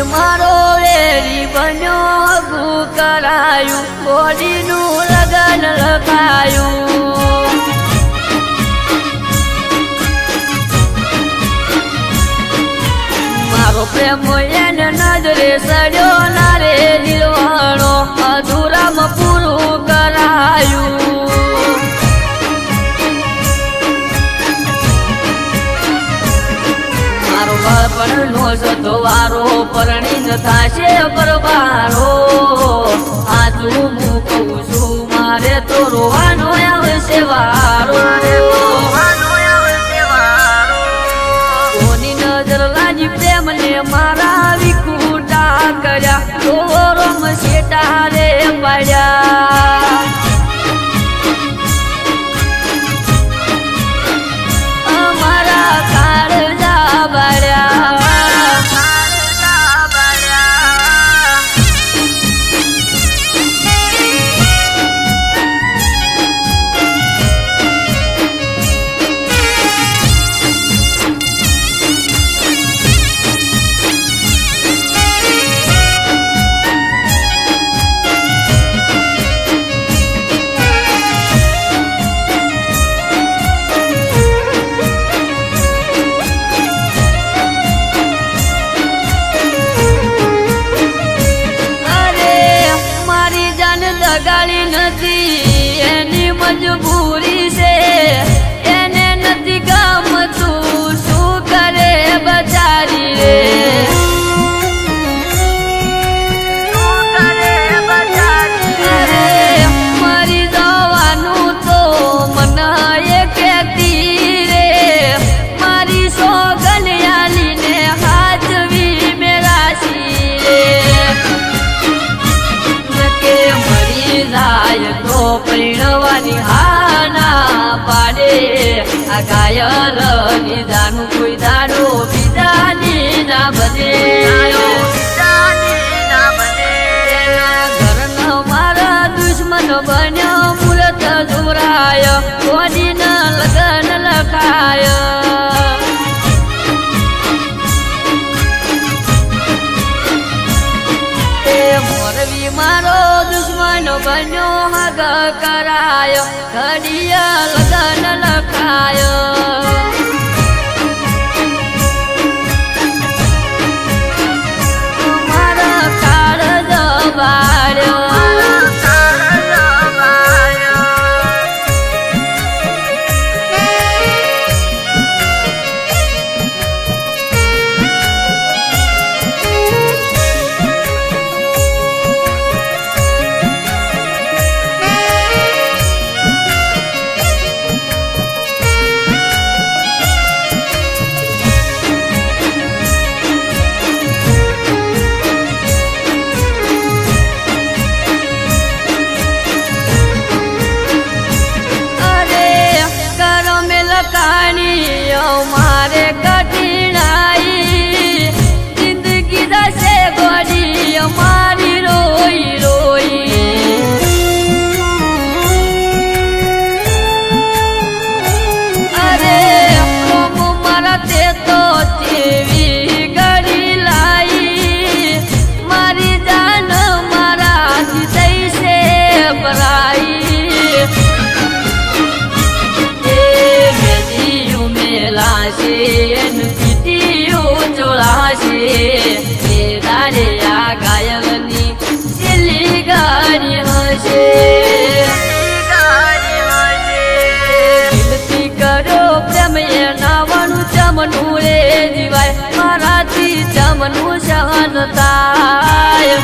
મારો વેરી બન્યો હગુ કરાયું ગોડીનું લગન લખાયું મારો પ્રેમ એને નજરે સડ્યો ના રે દિલવાણો અધૂરામાં પૂરું કરાયું મારો બાળપણનો સતો વારો પરણીન થાશે પરવારો આજુ હું કહું છું મારે તો રોવાનો આવશે વારો કોની નજર લાજી પ્રેમને મારા વિકુટા કર્યા રોમ શેટા રે પાડ્યા અમારા કાળજા બાળ્યા લગાડી નથી એની મજબૂરી છે એને નથી ગમતું શું કરે બચારી રે મરી જવાનું તો મને એ કહેતી રે મારી સોગન આલીને હાજવી મેરાશી રે જાય તો પૈણવાની હાના પાડે આ ઘાયલ નિદાનું કોઈ દાડો બીજાની ના બને ઘરનો મારા દુશ્મન બન્યો મૂર્ત જોરાય કોડીના લગન લખાય મોરવી મારો દુશ્મન બન્યો હગ કરાયો ઘડિયા લગન લખાયો મારા કાળ દબાડ્યો મારે કઠિનાઈ જિંદગી દશે ગોડી મારી રોઈ રોઈ અરે મારા તે તો તેવી ગળી લાઈ મારી જાન મારાથી જઈશે ભરાઈ પીટીઓ ચોળાશે દાડે આ ઘાયલની છેલ્લી ગાડી હશે દિલથી કરો પ્રેમ એ નાવાનું ચમનું રે જીવાય મારાથી ચમનું સહન થાય